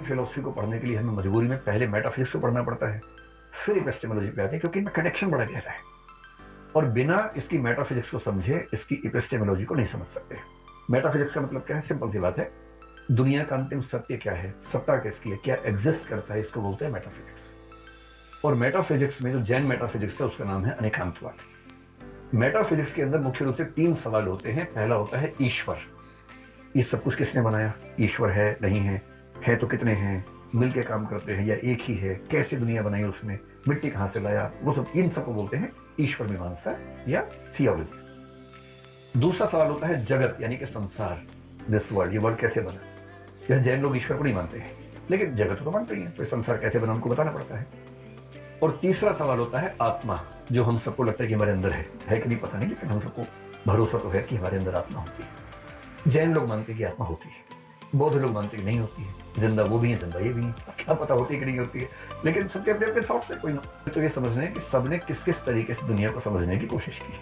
Philosophy को पढ़ने के लिए हमें मजबूरी में पहले मेटाफिजिक्स को पढ़ना पड़ता है, फिर एपिस्टेमोलॉजी पे आते हैं, क्योंकि इनमें कनेक्शन बड़ा गहरा है और बिना इसकी मेटाफिजिक्स को समझे इसकी एपिस्टेमोलॉजी को नहीं समझ सकते। मेटाफिजिक्स का मतलब क्या है? सिंपल सी बात है, दुनिया का अंतिम सत्य क्या है, सत्ता किसकी है, क्या एग्जिस्ट करता है, इसको बोलते हैं मेटाफिजिक्स। और मेटाफिजिक्स में जो जैन मेटाफिजिक्स है उसका नाम है अनेकांतवाद। मेटाफिजिक्स के अंदर मुख्य रूप से 3 सवाल होते हैं। पहला होता है ईश्वर, ये सब कुछ किसने बनाया, ईश्वर है नहीं है तो कितने हैं, मिलके काम करते हैं या एक ही है, कैसे दुनिया बनाई उसने, मिट्टी कहां से लाया, वो सब, इन सबको बोलते हैं ईश्वर मीमांसा या थियोलॉजी। दूसरा सवाल होता है जगत यानी कि संसार, दिस वर्ल्ड, ये वर्ल्ड कैसे बना। जैसे जैन लोग ईश्वर को नहीं मानते हैं लेकिन जगत को मानते हैं, तो संसार कैसे बना उनको बताना पड़ता है। और तीसरा सवाल होता है आत्मा, जो हम सबको लगता है कि हमारे अंदर है कि नहीं पता नहीं, लेकिन हम सबको भरोसा तो है कि हमारे अंदर आत्मा होती है। जैन लोग मानते हैं कि आत्मा होती है, बौद्ध लोग मानते हैं कि नहीं होती है, जिंदा वो भी है जिंदा ये भी है, क्या पता होती है कि नहीं होती है, लेकिन सबके अपने अपने थॉट्स है। कोई ना तो ये समझने हैं कि सबने किस किस तरीके से दुनिया को समझने की कोशिश की।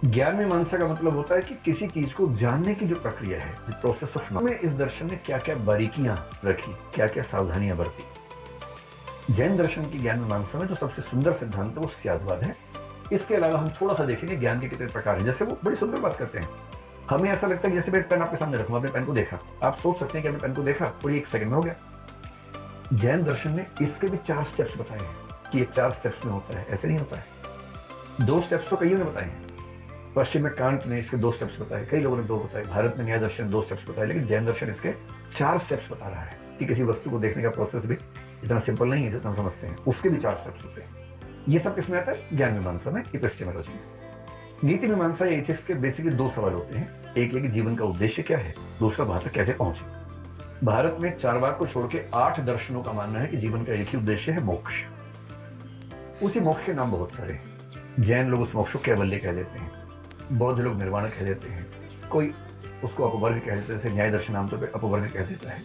ज्ञान मीमांसा का मतलब होता है कि किसी चीज को जानने की जो प्रक्रिया है, प्रोसेस ऑफ नॉलेज, इस दर्शन ने क्या क्या बारीकियां रखी, क्या क्या सावधानियां बरती। जैन दर्शन की ज्ञान मीमांसा में जो सबसे सुंदर सिद्धांत है वो स्यादवाद है। इसके अलावा हम थोड़ा सा देखेंगे ज्ञान के कितने प्रकार हैं। जैसे वो बड़ी सुंदर बात करते हैं, हमें ऐसा लगता है जैसे मैं पेन आपके सामने रखूं, आपने पेन को देखा, आप सोच सकते हैं कि आपने पेन को देखा और ये 1 सेकंड में हो गया। जैन दर्शन ने इसके भी 4 स्टेप्स बताए हैं कि ये 4 स्टेप्स में होता है, ऐसे नहीं होता है। 2 स्टेप्स तो कईयों ने बताए हैं, पश्चिम में कांट ने इसके 2 स्टेप्स बताए, कई लोगों ने 2 बताए, भारत में न्याय दर्शन 2 स्टेप्स बताए, लेकिन जैन दर्शन इसके 4 स्टेप्स बता रहा है कि किसी वस्तु को देखने का प्रोसेस भी इतना सिंपल नहीं है जितना हम समझते हैं, उसके भी 4 स्टेप्स होते हैं। ये सब किसमें आता है? ज्ञान मीमांसा में, एपिस्टेमोलॉजी में। नीति मीमांसा या एथिक्स के बेसिकली 2 सवाल होते हैं, एक है कि जीवन का उद्देश्य क्या है, दूसरा वहां तक कैसे पहुंचे। भारत में चारवाक को छोड़ के 8 दर्शनों का मानना है कि जीवन का एक ही उद्देश्य है, मोक्ष। उसी मोक्ष के नाम बहुत सारे हैं। जैन लोग उस मोक्ष को कैवल्य कह देते हैं, बौद्ध लोग निर्वाण कह देते हैं, कोई उसको अपवर्ग कह देते हैं, जैसे न्याय दर्शन आमतौर पर अपवर्ग कह देता है।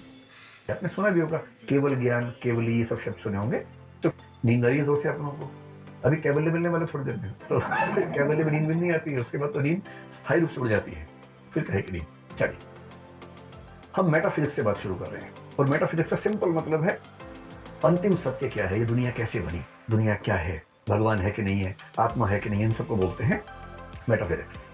आपने सुना भी होगा केवल ज्ञान, केवली, ये सब शब्द सुने होंगे। तो नींद आ रही है जोर से आप लोगों को, अभी कैवल्य मिलने वाले थोड़ी देर में, तो कैवल्य में नींद नहीं आती है, उसके बाद तो नींद स्थायी रूप से उड़ जाती है, फिर कहे कि नहीं। चलिए हम मेटाफिजिक्स से बात शुरू कर रहे हैं, और मेटाफिजिक्स का सिंपल मतलब है अंतिम सत्य क्या है, ये दुनिया कैसे बनी, दुनिया क्या है, भगवान है कि नहीं है, आत्मा है कि नहीं, इन सबको बोलते हैं मेटाफिजिक्स।